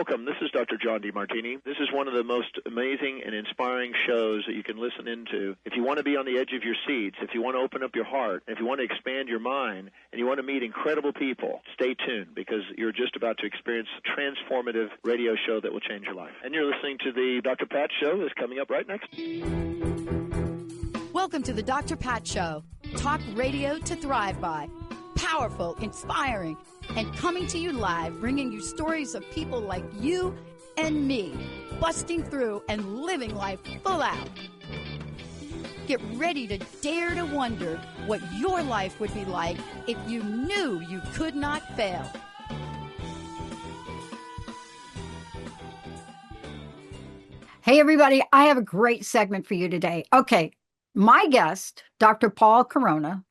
Welcome. This is Dr. John DeMartini. This is one of the most amazing and inspiring shows that you can listen into. If you want to be on the edge of your seats, if you want to open up your heart, if you want to expand your mind, and you want to meet incredible people, stay tuned because you're just about to experience a transformative radio show that will change your life. And you're listening to the Dr. Pat Show that's coming up right next. Welcome to the Dr. Pat Show. Talk radio to thrive by. Powerful, inspiring, and coming to you live, bringing you stories of people like you and me, busting through and living life full out. Get ready to dare to wonder what your life would be like if you knew you could not fail. Hey, everybody, I have a great segment for you today. Okay, my guest, Dr. Paul Corona,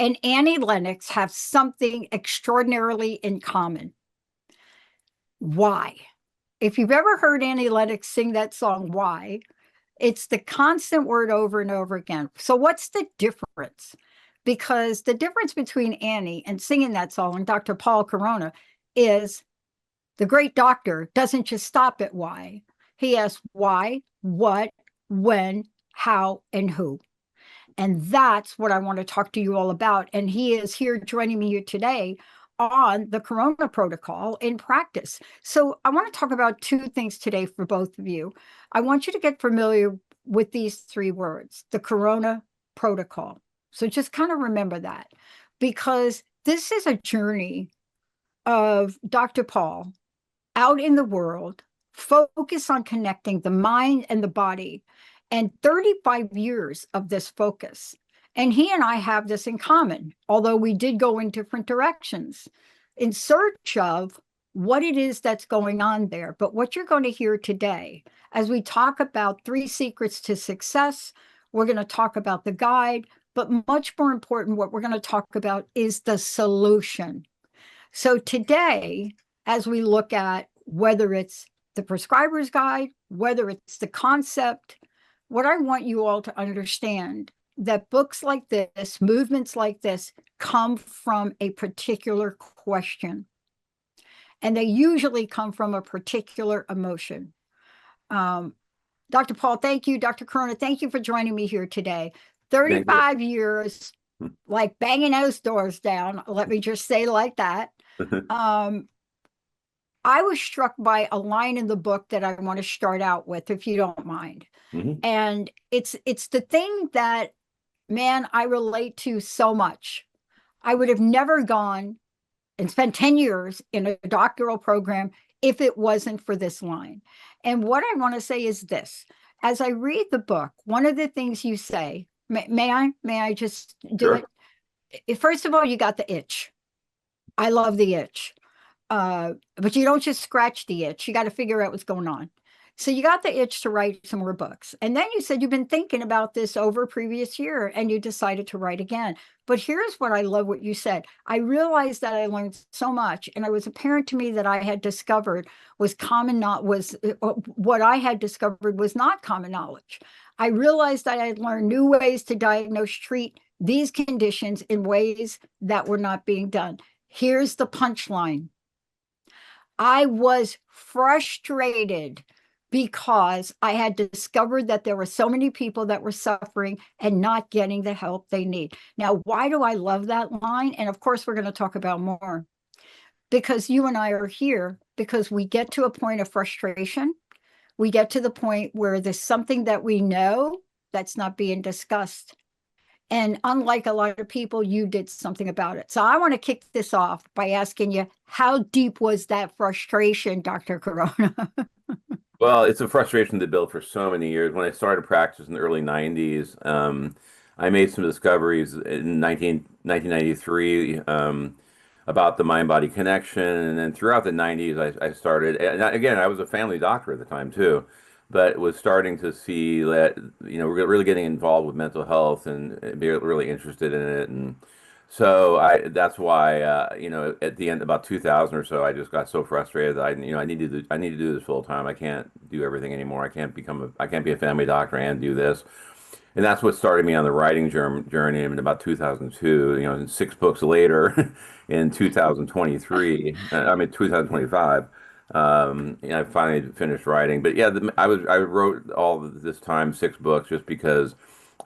and Annie Lennox have something extraordinarily in common. Why? If you've ever heard Annie Lennox sing that song, Why, it's the constant word over and over again. So what's the difference? Because the difference between Annie and singing that song and Dr. Paul Corona is the great doctor doesn't just stop at why. He asks why, what, when, how, and who. And that's what I want to talk to you all about. And he is here joining me here today on the Corona Protocol in practice. So I want to talk about two things today for both of you. I want you to get familiar with these three words, the Corona Protocol. So just kind of remember that, because this is a journey of Dr. Paul out in the world, focus on connecting the mind and the body, and 35 years of this focus. And he and I have this in common, although we did go in different directions in search of what it is that's going on there. But what you're going to hear today, as we talk about 3 secrets to success, we're going to talk about the guide, but much more important, what we're going to talk about is the solution. So today, as we look at whether it's the prescriber's guide, whether it's the concept, what I want you all to understand that books like this, movements like this, come from a particular question. And they usually come from a particular emotion. Dr. Paul, thank you. Dr. Corona, thank you for joining me here today. 35 years, like banging those doors down. Let me just say like that. I was struck by a line in the book that I want to start out with, if you don't mind. Mm-hmm. And it's the thing that, man, I relate to so much. I would have never gone and spent 10 years in a doctoral program if it wasn't for this line. And what I want to say is this. As I read the book, one of the things you say, may I just do Sure. it? First of all, you got the itch. I love the itch. But you don't just scratch the itch. You got to figure out what's going on. So you got the itch to write some more books. And then you said you've been thinking about this over a previous year and you decided to write again. But here's what I love what you said. I realized that I learned so much, and it was apparent to me that I had discovered was what I had discovered was not common knowledge. I realized that I had learned new ways to diagnose, treat these conditions in ways that were not being done. Here's the punchline. I was frustrated because I had discovered that there were so many people that were suffering and not getting the help they need. Now, why do I love that line? And of course, we're going to talk about more. Because you and I are here because we get to a point of frustration. We get to the point where there's something that we know that's not being discussed. And unlike a lot of people, you did something about it. So I want to kick this off by asking you, how deep was that frustration, Dr. Corona? Well, it's a frustration that built for so many years. When I started practice in the early 90s, I made some discoveries in 1993 about the mind-body connection. And then throughout the 90s, I started, and again, I was a family doctor at the time too, but was starting to see that, really getting involved with mental health and be really interested in it. And so that's why, at the end, about 2000 or so, I just got so frustrated that I need to do this full time. I can't do everything anymore. I can't be a family doctor and do this. And that's what started me on the writing journey in about 2002, and 6 books later in 2023, 2025, I finally finished writing. But yeah, I wrote all this time 6 books just because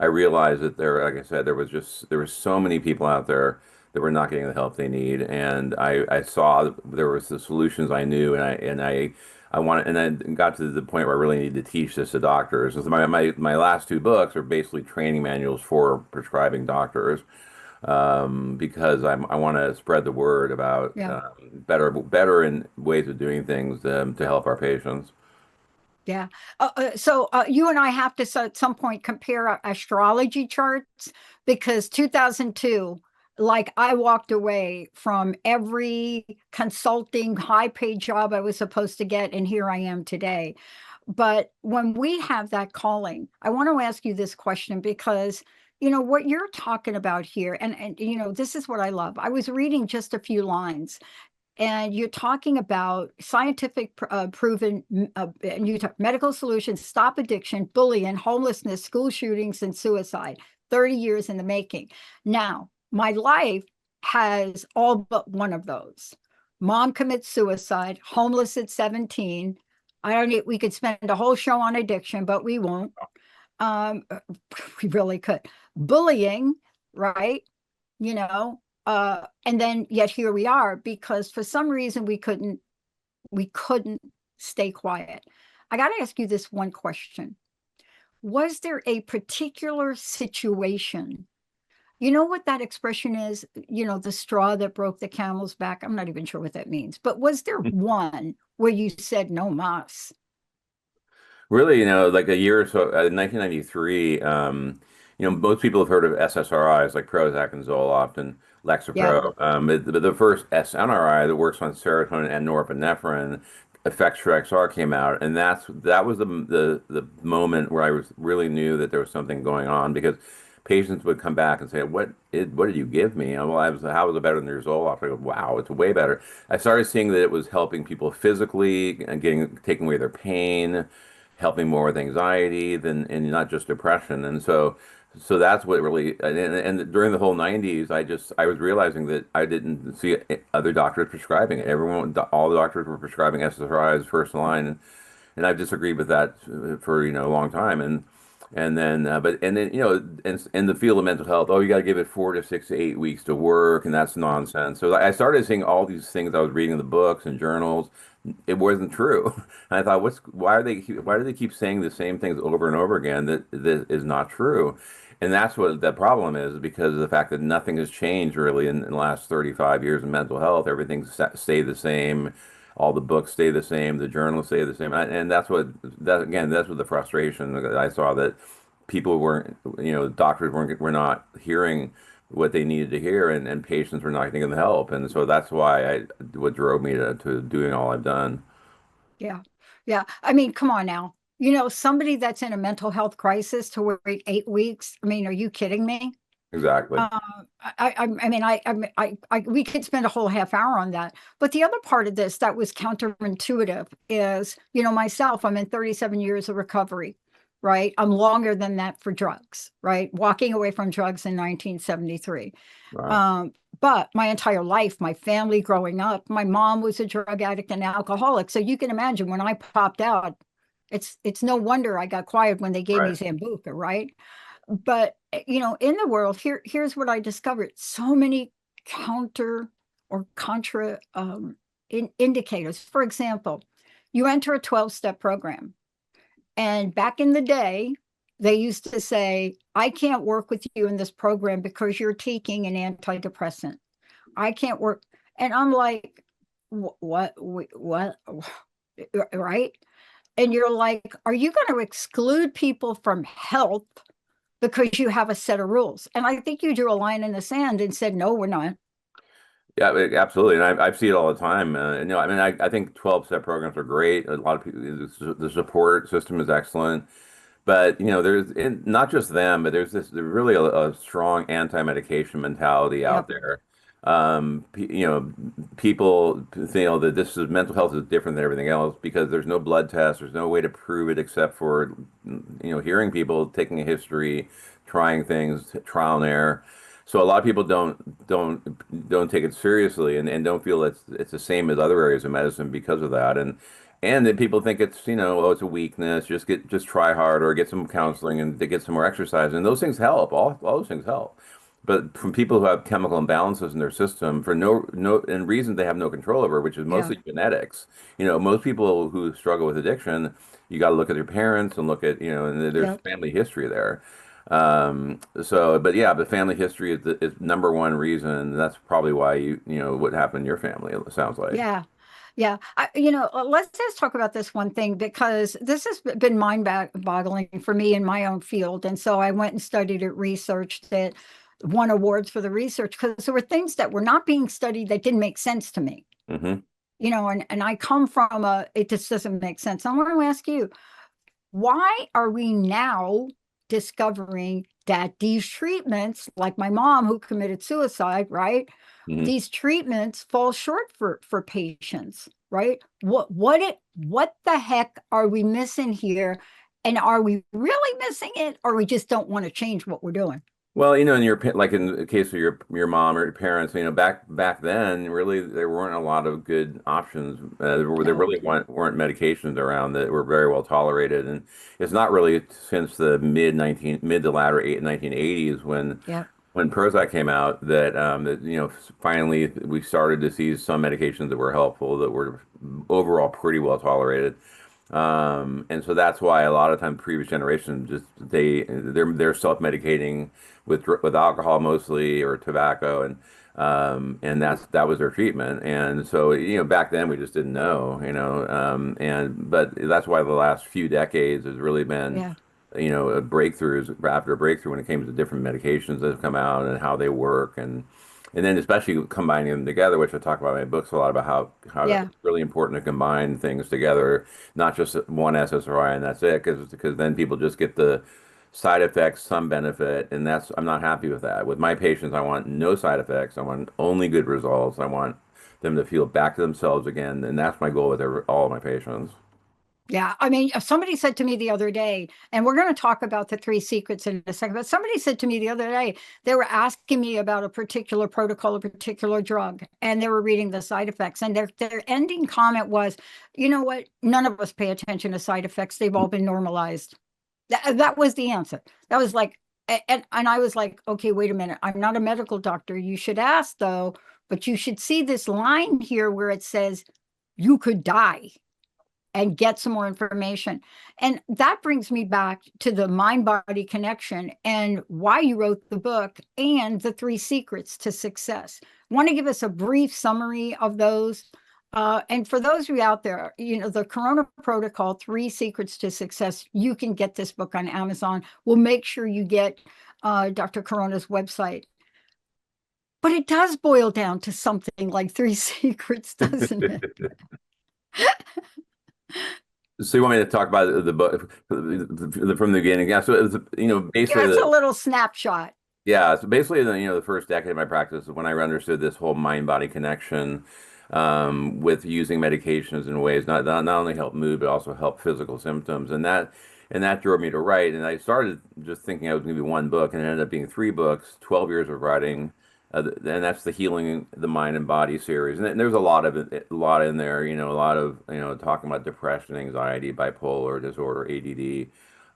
I realized that there, like I said, there was so many people out there that were not getting the help they need, and I saw there was the solutions I knew, I wanted, and I got to the point where I really needed to teach this to doctors. And so my last 2 books are basically training manuals for prescribing doctors, because I want to spread the word about Yeah. better in ways of doing things, to help our patients. Yeah. So you and I have to at some point compare astrology charts because 2002, like I walked away from every consulting high paid job I was supposed to get, and here I am today. But when we have that calling, I want to ask you this question because what you're talking about here, and this is what I love. I was reading just a few lines and you're talking about scientific proven and you talk medical solutions stop addiction, bullying, homelessness, school shootings, and suicide. 30 years in the making. Now my life has all but one of those. Mom commits suicide, homeless at 17. I don't need, we could spend a whole show on addiction, but we won't. um we really could. Bullying, right? And then yet here we are because for some reason we couldn't stay quiet. I got to ask you this one question. Was there a particular situation? You know what that expression is? The straw that broke the camel's back. I'm not even sure what that means, but was there one where you said no mas? Really, like a year or so, in 1993, most people have heard of SSRIs like Prozac and Zoloft and Yeah. Lexapro. But the first SNRI that works on serotonin and norepinephrine, Effects XR, came out, and that was the moment where really knew that there was something going on, because patients would come back and say, what did you give me? And, well, how was it better than your Zoloft? I go, wow, it's way better. I started seeing that it was helping people physically and taking away their pain, helping more with anxiety than and not just depression. And so that's what really, and during the whole 90s, I was realizing that I didn't see other doctors prescribing it. All the doctors were prescribing SSRIs first line, and I've disagreed with that for a long time. And then in the field of mental health, oh, you got to give it 4 to 6 to 8 weeks to work, and that's nonsense. So I started seeing all these things I was reading in the books and journals. It wasn't true. And I thought, why do they keep saying the same things over and over again that is not true? And that's what the problem is, because of the fact that nothing has changed really in the last 35 years in mental health. Everything's stayed the same. All the books stay the same. The journals stay the same. And that's what the frustration that I saw, that people weren't, doctors were not hearing what they needed to hear, and patients were not getting the help. And so that's what drove me to doing all I've done. Yeah. Yeah. I mean, come on now. Somebody that's in a mental health crisis to wait 8 weeks. I mean, are you kidding me? Exactly. Uh, I mean, we could spend a whole half hour on that. But the other part of this that was counterintuitive is, myself, I'm in 37 years of recovery, right? I'm longer than that for drugs, right? Walking away from drugs in 1973. Wow. But my entire life, my family growing up, my mom was a drug addict and alcoholic. So you can imagine when I popped out, it's no wonder I got quiet when they gave me Right. Zambuca, right? But in the world, here's what I discovered: so many counter or contra indicators. For example, you enter a 12-step program, and back in the day, they used to say, I can't work with you in this program because you're taking an antidepressant. I can't work. And I'm like, what? Right? And you're like, are you going to exclude people from health because you have a set of rules? And I think you drew a line in the sand and said, no, we're not. Yeah, absolutely. And I see it all the time. I mean, I think 12-step programs are great. A lot of people, the support system is excellent. But not just them, but there's really a strong anti-medication mentality out Yep. there. People feel that this is mental health is different than everything else because there's no blood test, there's no way to prove it except for hearing people taking a history, trying things, trial and error. So a lot of people don't take it seriously and don't feel it's the same as other areas of medicine because of that. And then people think it's, oh, it's a weakness, just try hard or get some counseling and to get some more exercise. And those things help. All those things help. But from people who have chemical imbalances in their system for no and reasons they have no control over, which is Yeah. mostly genetics. Most people who struggle with addiction, you got to look at their parents and look at, and there's Yeah. family history there. But yeah, but family history is number one reason. That's probably why what happened in your family, it sounds like. Yeah. Yeah. Let's just talk about this one thing because this has been mind-boggling for me in my own field. And so I went and studied it, researched it, won awards for the research because there were things that were not being studied that didn't make sense to me. Hmm. And I come from it just doesn't make sense. I want to ask you, why are we now discovering that these treatments, like my mom who committed suicide, right? Hmm. These treatments fall short for patients, right? What the heck are we missing here? And are we really missing it, or we just don't want to change what we're doing? Well, like in the case of your mom or your parents, back then, really there weren't a lot of good options. There No. really weren't medications around that were very well tolerated, and it's not really since the mid to latter 1980s Yeah. when Prozac came out that finally we started to see some medications that were helpful that were overall pretty well tolerated. And so that's why a lot of times previous generations just they're self-medicating with alcohol mostly or tobacco and that was their treatment. And so back then we just didn't know, and but that's why the last few decades has really been Yeah. a breakthroughs after a breakthrough when it came to different medications that have come out and how they work and then especially combining them together, which I talk about in my books a lot about how Yeah. it's really important to combine things together, not just one SSRI and that's it, because then people just get the side effects, some benefit, and I'm not happy with that. With my patients, I want no side effects. I want only good results. I want them to feel back to themselves again, and that's my goal with all of my patients. Yeah, I mean, somebody said to me the other day, and we're going to talk about the three secrets in a second, but somebody said to me the other day, they were asking me about a particular protocol, a particular drug, and they were reading the side effects. And their ending comment was, you know what? None of us pay attention to side effects. They've all been normalized. That was the answer. That was like, and I was like, okay, wait a minute. I'm not a medical doctor. You should ask though, but you should see this line here where it says, you could die and get some more information. And that brings me back to the mind body connection and why you wrote the book and the three secrets to success. Want to give us a brief summary of those? And for those of you out there, the Corona Protocol, Three Secrets to Success, you can get this book on Amazon. We'll make sure you get Dr. Corona's website. But it does boil down to something like three secrets, doesn't it? So you want me to talk about the book from the beginning? Yeah. So it was, Give basically us a little snapshot. yeah. So basically, the first decade of my practice is when I understood this whole mind-body connection, with using medications in ways not only help mood but also help physical symptoms, and that drove me to write. And I started just thinking I was going to be one book, and it ended up being three books, 12 years of writing. And that's the Healing the Mind and Body series. And there's a lot of it, a lot in there, a lot of, talking about depression, anxiety, bipolar disorder, ADD,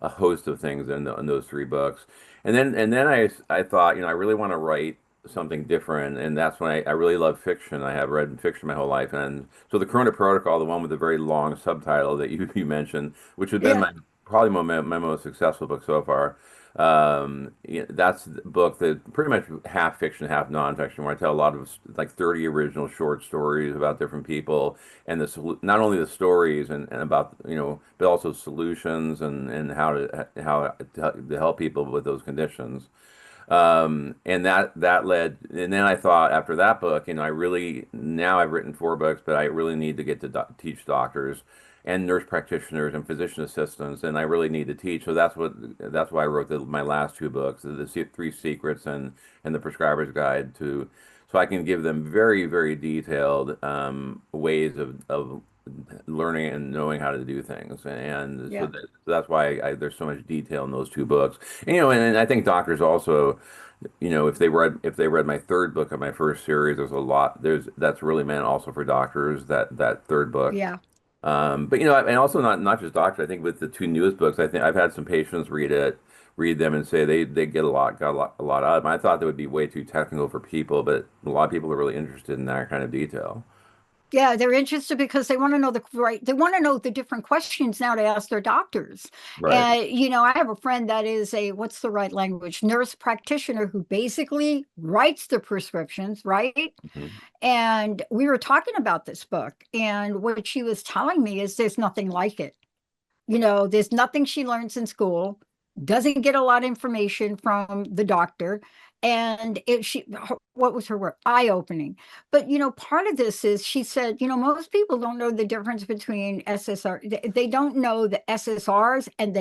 a host of things in those three books. And then I thought, I really want to write something different. And that's when I really love fiction. I have read fiction my whole life. And so the Corona Protocol, the one with the very long subtitle that you mentioned, which has been Yeah. probably my most successful book so far. Yeah, that's the book that pretty much half fiction, half nonfiction, where I tell a lot of like 30 original short stories about different people and not only the stories and about, but also solutions and how to help people with those conditions. And that led, and then I thought after that book, now I've written four books, but I really need to get to teach doctors and nurse practitioners and physician assistants, and I really need to teach. So that's why I wrote my last two books, the Three Secrets and the Prescriber's Guide so I can give them very, very detailed ways of learning and knowing how to do things. And so Yeah. that's why there's so much detail in those two books. And, and I think doctors also, if they read my third book of my first series, there's a lot there's that's really meant also for doctors, that third book. Yeah. But and also not just doctors. I think with the two newest books, I think I've had some patients read them and say they get a lot out of them. I thought that would be way too technical for people, but a lot of people are really interested in that kind of detail. Yeah, they're interested because they want to know they want to know the different questions now to ask their doctors. Right. And, I have a friend that is what's the right language, nurse practitioner who basically writes the prescriptions, right? Mhm. And we were talking about this book, and what she was telling me is there's nothing like it. There's nothing she learns in school, doesn't get a lot of information from the doctor. And what was her word? Eye opening. But, part of this is she said, most people don't know the difference between SSR. They don't know the SSRs, and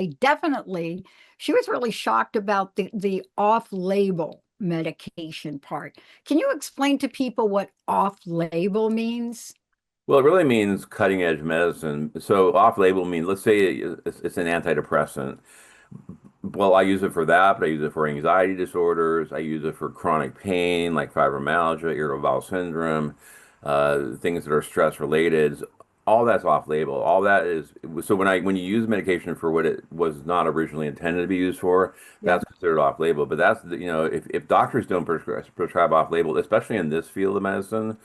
she was really shocked about the off label medication part. Can you explain to people what off label means? Well, it really means cutting edge medicine. So off-label means, let's say it's an antidepressant. Well, I use it for that, but I use it for anxiety disorders. I use it for chronic pain like fibromyalgia, irritable bowel syndrome, things that are stress related. All that's off label. All that is so when you use medication for what it was not originally intended to be used for, Yeah. that's considered off label. But if doctors don't prescribe off label, especially in this field of medicine,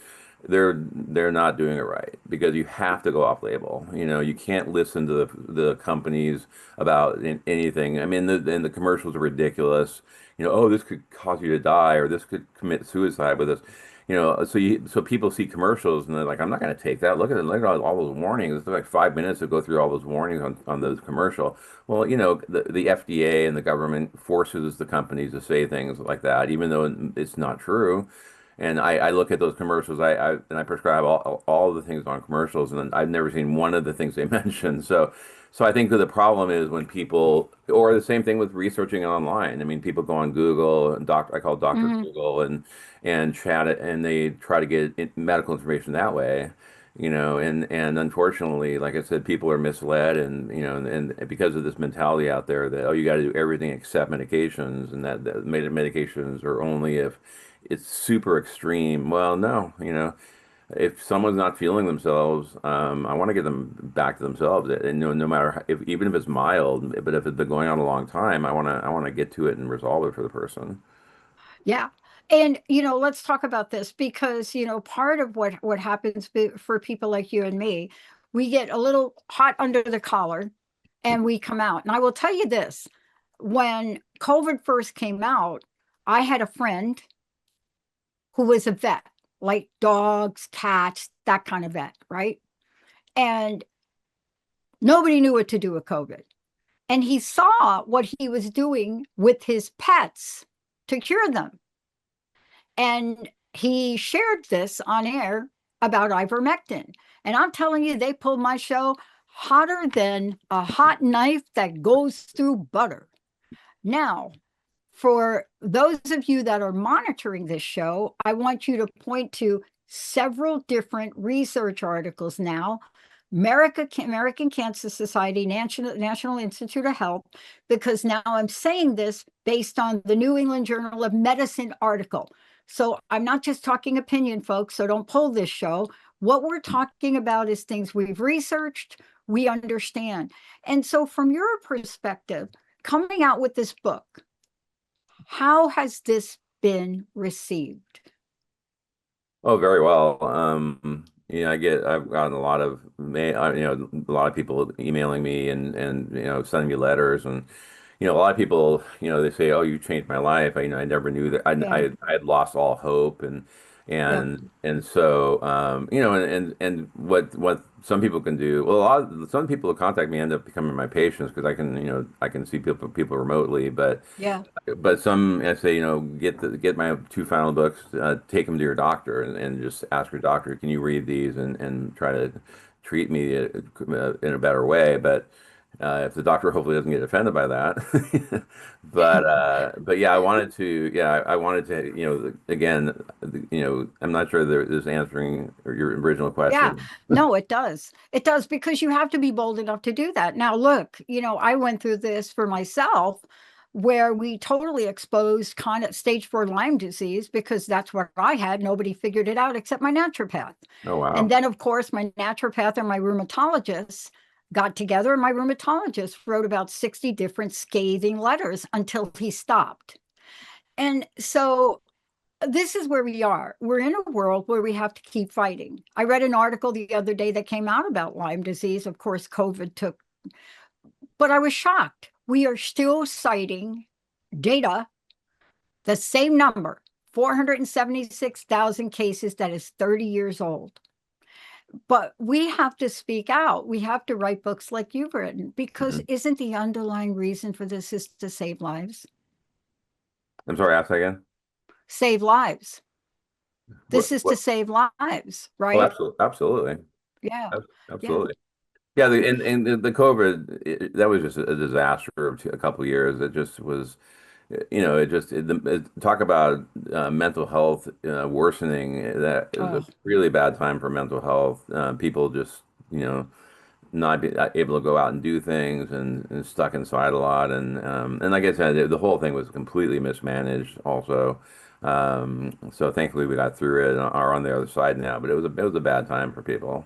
they're not doing it right because you have to go off label. You can't listen to the companies about anything. I mean, the commercials are ridiculous. Oh, this could cause you to die, or this could commit suicide with this. So people see commercials and they're like, I'm not going to take that. Look at all those warnings. It's like 5 minutes to go through all those warnings on those commercial. Well, the FDA and the government forces the companies to say things like that, even though it's not true. And I look at those commercials. I prescribe all the things on commercials, and I've never seen one of the things they mention. So I think that the problem is when people, or the same thing with researching online. I mean, people go on Google and I call it Doctor Mhm. Google, and chat it, and they try to get medical information that way. And unfortunately, like I said, people are misled, and because of this mentality out there that, oh, you got to do everything except medications, and that medications are only if it's super extreme. Well, no, if someone's not feeling themselves, I want to get them back to themselves. And no matter even if it's mild, but if it's been going on a long time, I want to get to it and resolve it for the person. Yeah. And, let's talk about this because, part of what happens for people like you and me, we get a little hot under the collar and we come out. And I will tell you this, when COVID first came out, I had a friend who was a vet, like dogs, cats, that kind of vet, right? And nobody knew what to do with COVID. And he saw what he was doing with his pets to cure them. And he shared this on air about ivermectin. And I'm telling you, they pulled my show hotter than a hot knife that goes through butter. Now, for those of you that are monitoring this show, I want you to point to several different research articles now. American Cancer Society, National Institute of Health, because now I'm saying this based on the New England Journal of Medicine article. So I'm not just talking opinion, folks, so don't pull this show. What we're talking about is things we've researched, we understand. And so, from your perspective, coming out with this book, how has this been received? Oh, very well. I've gotten a lot of a lot of people emailing me and sending me letters, and a lot of people, they say, "Oh, you changed my life." I never knew that. Yeah, I had lost all hope, yeah, and so and what some people can do. Well, some people who contact me end up becoming my patients because I can see people remotely, yeah. but some, I say, get my two final books, take them to your doctor, and just ask your doctor, can you read these and try to treat me in a better way. But If the doctor hopefully doesn't get offended by that. But yeah, I wanted to, again, I'm not sure this is answering your original Yeah, question. no, it does. It does because you have to be bold enough to do that. Now, look, I went through this for myself where we totally exposed kind of stage 4 Lyme disease because that's what I had. Nobody figured it out except my naturopath. Oh, And wow. then, of course, my naturopath and my rheumatologist got together, and my rheumatologist wrote about 60 different scathing letters until he stopped. And so this is where we are. We're in a world where we have to keep fighting. I read an article the other day that came out about Lyme disease. Of course, COVID took, but I was shocked. We are still citing data, the same number, 476,000 cases that is 30 years old. But we have to speak out. We have to write books like you've written because Mhm. isn't the underlying reason for this is to save lives? I'm sorry, ask that again. Save lives. What, This is to what? save lives, Oh, right? absolutely. Absolutely. Yeah. Yeah. Absolutely. Yeah, the COVID, that was just a disaster of a couple of years. It just was, talk about mental health worsening. That it was a Oh, really bad time for mental health. People just, you know, not be able to go out and do things and stuck inside a lot. And like I said, the whole thing was completely mismanaged also. So thankfully we got through it and are on the other side now, but it was a bad time for people.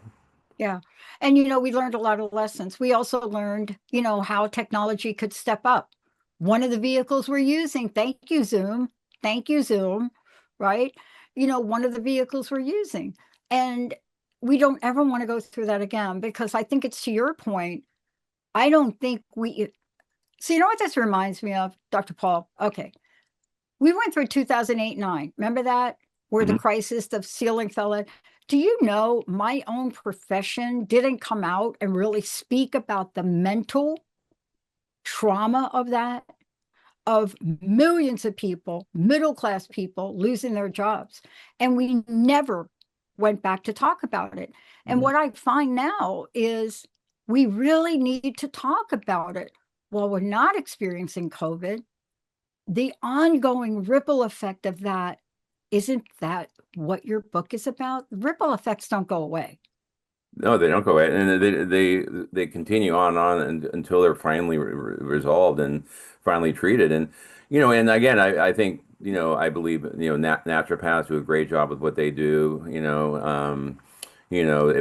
yeah. And we learned a lot of lessons. We also learned, how technology could step up. One of the vehicles we're using, thank you, Zoom, right? One of the vehicles we're using. And we don't ever want to go through that again because I think it's to your point. I don't think so you know what this reminds me of, Dr. Paul? Okay. We went through 2008-9. Remember that? Where the Mhm. crisis of ceiling fell in. Do you know my own profession didn't come out and really speak about the mental trauma of that, of millions of people, middle class people losing their jobs. And we never went back to talk about it. And Mhm. what I find now is we really need to talk about it while we're not experiencing COVID, the ongoing ripple effect of that. Isn't that what your book is about? Ripple effects don't go away. No, they don't go away, and they continue on until they're finally resolved and finally treated. And and again, I think I believe naturopaths do a great job with what they do.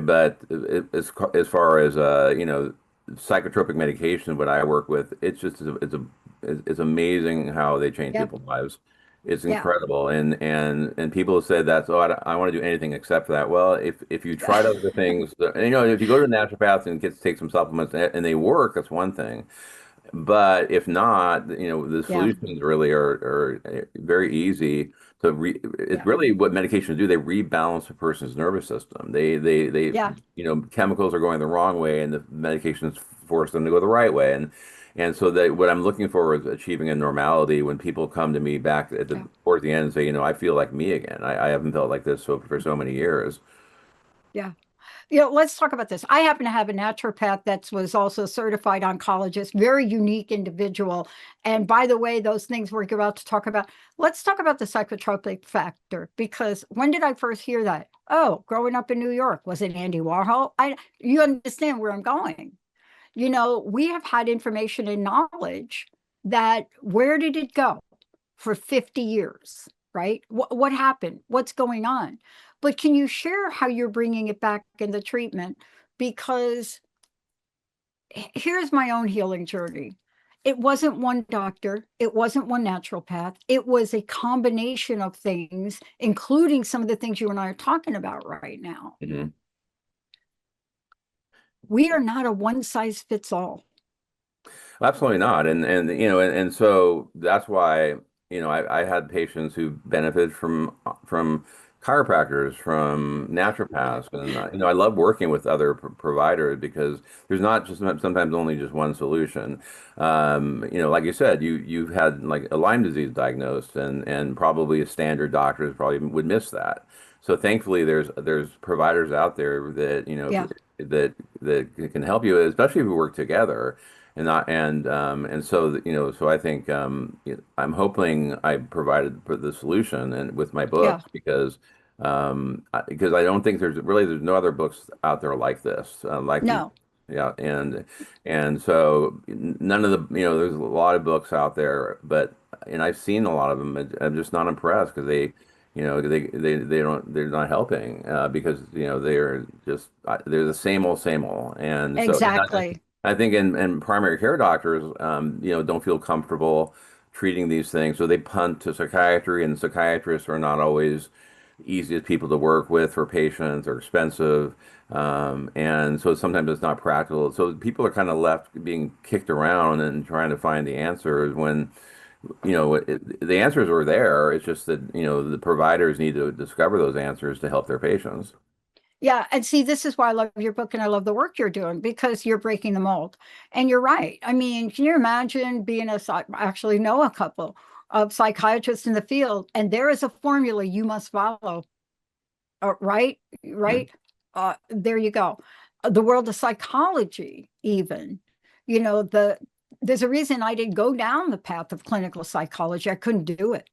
But as far as psychotropic medication, what I work with, it's amazing how they change Yep. people's lives. It's Yeah. incredible, and people have said that. Oh, I want to do anything except for that. Well, if you tried other things, and, if you go to a naturopath and get to take some supplements and they work, that's one thing. But if not, the Yeah. solutions really are very easy to it's Yeah. really what medications do. They rebalance a person's nervous system. They Yeah. chemicals are going the wrong way, and the medications force them to go the right way. And so that what I'm looking for is achieving a normality when people come to me back at the Yeah. towards the end and say, I feel like me again. I haven't felt like this for so many years. Yeah. Let's talk about this. I happen to have a naturopath that was also a certified oncologist, very unique individual. And by the way, those things we're about to talk about, let's talk about the psychotropic factor, because when did I first hear that? Oh, growing up in New York, was it Andy Warhol? You understand where I'm going. We have had information and knowledge that where did it go for 50 years, right? What happened? What's going on? But can you share how you're bringing it back in the treatment? Because here's my own healing journey. It wasn't one doctor, it wasn't one naturopath, it was a combination of things, including some of the things you and I are talking about right now. Mhm. We are not a one size fits all. Absolutely not. And so that's why, I had patients who benefited from chiropractors, from naturopaths, and I love working with other providers because there's not just sometimes only just one solution. Like you said, you've had like a Lyme disease diagnosed, and probably a standard doctor probably would miss that. So thankfully, there's providers out there that Yeah. that can help you, especially if we work together. And so so I think I'm hoping I provided the solution and with my Yeah. books because I don't think there's no other books out there like this like these. No. Yeah, and so none of the there's a lot of books out there, but and I've seen a lot of them. And I'm just not impressed because they don't they're not helping because they're just they're the same old, and so Exactly. I think in primary care doctors don't feel comfortable treating these things, so they punt to psychiatry, and psychiatrists are not always easiest people to work with for patients. Are expensive, and so sometimes it's not practical. So people are kind of left being kicked around and trying to find the answers when the answers are there. It's just that the providers need to discover those answers to help their patients. Yeah. And see, this is why I love your book and I love the work you're doing because you're breaking the mold. And you're right. I mean, can you imagine being I actually know a couple of psychiatrists in the field, and there is a formula you must follow. Right? Mhm. Right? There you go. The world of psychology, even, there's a reason I didn't go down the path of clinical psychology. I couldn't do it.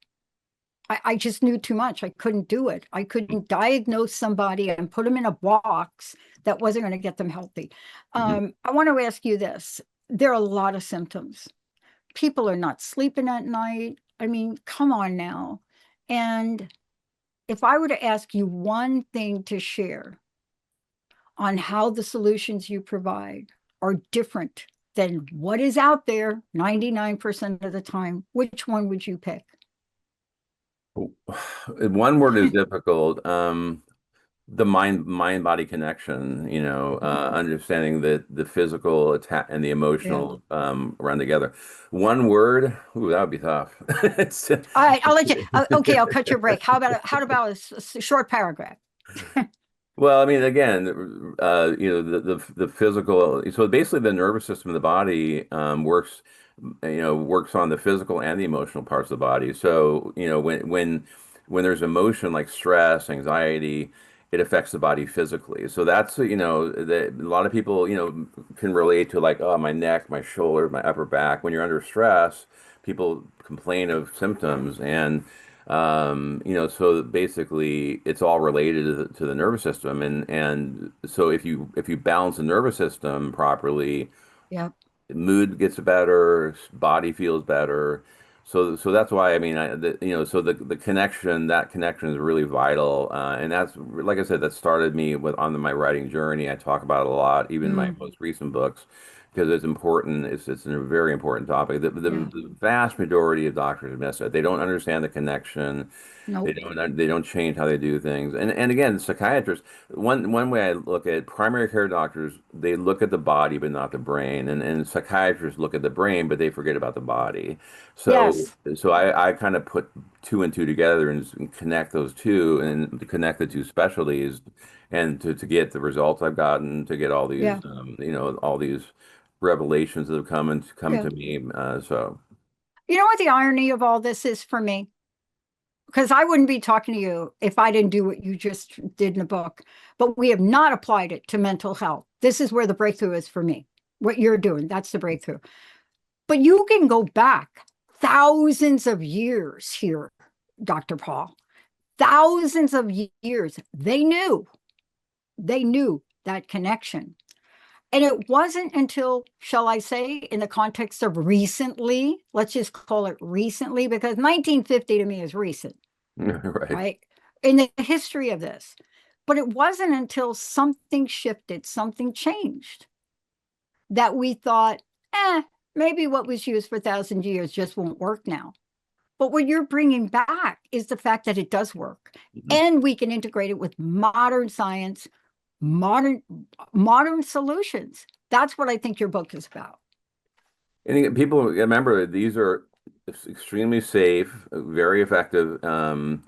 I just knew too much. I couldn't do it. I couldn't diagnose somebody and put them in a box that wasn't going to get them healthy. Mhm. I want to ask you this. There are a lot of symptoms. People are not sleeping at night. I mean, come on now. And if I were to ask you one thing to share on how the solutions you provide are different than what is out there 99% of the time, which one would you pick? One word is difficult. The mind body connection, understanding that the physical attack and the Yeah. emotional run together. One word, ooh, that would be tough. It's, All right, I'll let you. Okay, I'll cut your break. How about a short paragraph? well, I mean, again, the physical. So basically, the nervous system of the body works on the physical and the emotional parts of the body. So, when there's emotion like stress, anxiety, it affects the body physically. So that's a lot of people can relate to like, oh, my neck, my shoulder, my upper back. When you're under stress, people complain of symptoms and so basically it's all related to the nervous system, and so if you balance the nervous system properly, Yep. mood gets better, body feels better. So that's why I mean so the connection that connection is really vital, and that's like I said, that started me with on my writing journey. I talk about it a lot, even in my Mm, most recent books, because it's important. It's a very important topic. yeah. The vast majority of doctors miss it. They don't understand the connection. Nope. They don't change how they do things. And again, psychiatrists, one way I look at it, primary care doctors, they look at the body but not the brain. And psychiatrists look at the brain but they forget about the body. So Yes. I kind of put two and two together and connect those two and to connect the two specialties and to get the results I've gotten, to get all these Yeah. all these revelations that have come Yeah. to me. So You know what the irony of all this is for me? Because I wouldn't be talking to you if I didn't do what you just did in the book. But we have not applied it to mental health. This is where the breakthrough is for me. What you're doing, that's the breakthrough. But you can go back thousands of years here, Dr. Paul. Thousands of years. They knew that connection. And it wasn't until, shall I say, in the context of recently, let's just call it recently, because 1950 to me is recent, right. right? In the history of this. But it wasn't until something shifted, something changed, that we thought, maybe what was used for thousands of years just won't work now. But what you're bringing back is the fact that it does work, Mhm. and we can integrate it with modern science, modern modern solutions. That's what I think your book is about. And people remember that these are extremely safe, very effective. And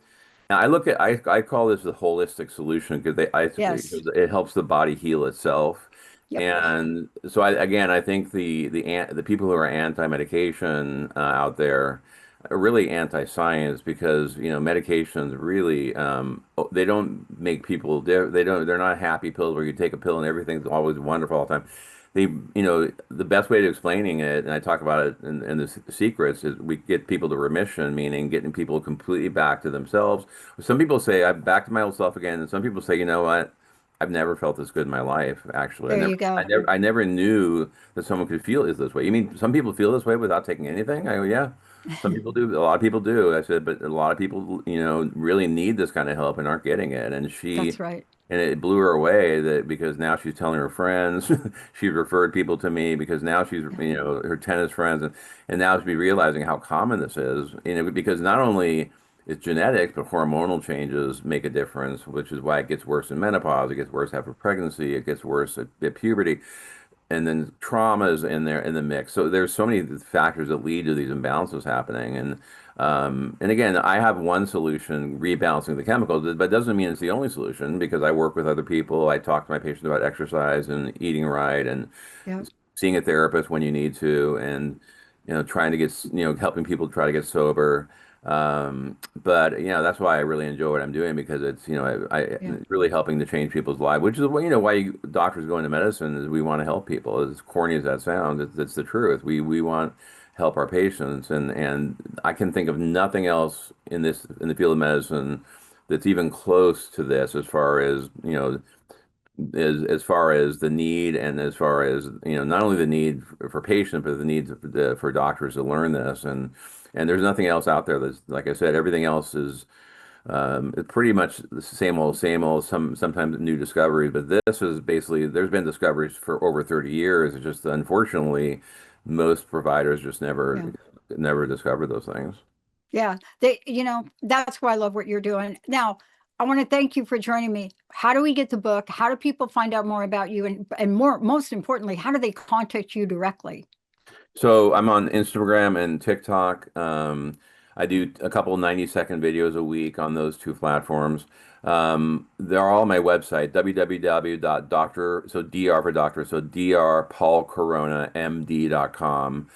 I call this the holistic solution because Yes. it helps the body heal itself. Yep. And so I think the people who are anti-medication out there, really anti-science because medications really they don't make people they're not happy pills where you take a pill and everything's always wonderful all the time. They the best way to explaining it, and I talk about it in the secrets, is we get people to remission, meaning getting people completely back to themselves. Some people say I'm back to my old self again, and some people say, you know what, I've never felt this good in my life. Actually, There you go. I never knew that someone could feel is this way. You mean some people feel this way without taking anything? I go, yeah, some people do. A lot of people do. I said, but a lot of people, really need this kind of help and aren't getting it. That's right. And it blew her away that because now she's telling her friends, she referred people to me because now she's, Yeah. her tennis friends, and now she's realizing how common this is, because not only it's genetics, but hormonal changes make a difference, which is why it gets worse in menopause, it gets worse after pregnancy, it gets worse at puberty, and then trauma is in there in the mix. So there's so many factors that lead to these imbalances happening. And again, I have one solution, rebalancing the chemicals, but it doesn't mean it's the only solution because I work with other people. I talk to my patients about exercise and eating right and Yeah. seeing a therapist when you need to, and trying to get helping people try to get sober. But that's why I really enjoy what I'm doing because it's Yeah. it's really helping to change people's lives, which is why doctors go into medicine is we want to help people. As corny as that sounds, it's the truth. We want help our patients, and I can think of nothing else in the field of medicine that's even close to this as far as as far as the need and as far as not only the need for patients but the need for doctors to learn this, and there's nothing else out there that's, like I said, everything else is it's pretty much the same old, sometimes new discoveries, but this is basically there's been discoveries for over 30 years. It's just unfortunately most providers just Yeah. never discovered those things. Yeah. That's why I love what you're doing. Now, I want to thank you for joining me. How do we get the book? How do people find out more about you? And most importantly, how do they contact you directly? So I'm on Instagram and TikTok. I do a couple 90-second videos a week on those two platforms. They're all on my website, www.doctor, so DR for doctor, so drpaulcoronamd.com.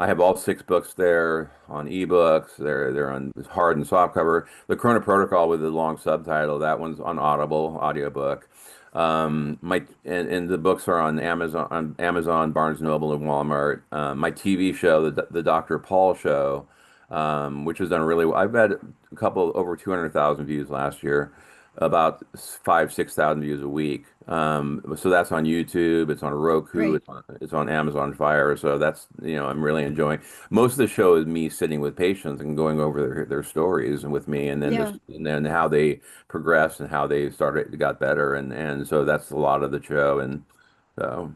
I have all 6 books there on ebooks. They're on hard and soft cover. The Corona Protocol with the long subtitle, that one's on Audible audiobook. My and the books are on Amazon, Barnes Noble, and Walmart. My TV show, the Dr. Paul Show, which has done really well. I've had a couple over 200,000 views last year, about 6,000 views a week. So that's on YouTube. It's on Roku. Great. It's on Amazon Fire. So that's I'm really enjoying. Most of the show is me sitting with patients and going over their stories and with me, Yeah. and then how they progressed and how they got better, and so that's a lot of the show. And so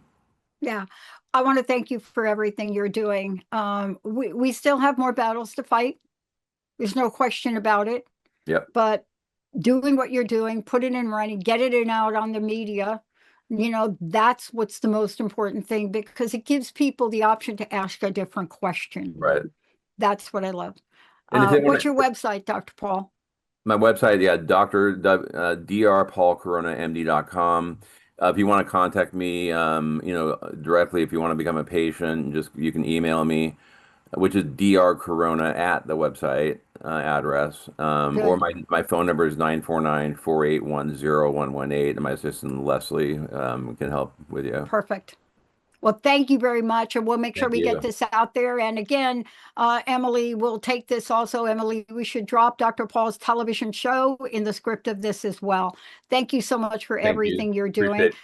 Yeah. I want to thank you for everything you're doing. We still have more battles to fight. There's no question about it. yep, But doing what you're doing, put it in writing, get it in out on the media, that's what's the most important thing because it gives people the option to ask a different question. right. That's what I love. And if they want What's your website, Dr. Paul? my website, yeah, drpaulcoronamd.com. If you want to contact me, directly, if you want to become a patient, you can email me, which is drcorona at the website address. Or Good. my phone number is 949-481-0118. And my assistant, Leslie, can help with you. Perfect. Well, thank you very much. And we'll make sure Thank we get you. this out there. And again, Emily will take this also. Emily, we should drop Dr. Paul's television show in the script of this as well. Thank you so much for Thank you. everything you're doing. Appreciate it.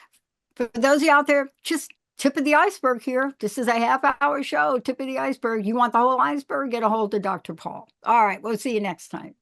For those of you out there, just tip of the iceberg here. This is a half-hour show, tip of the iceberg. You want the whole iceberg? Get a hold of Dr. Paul. All right, we'll see you next time.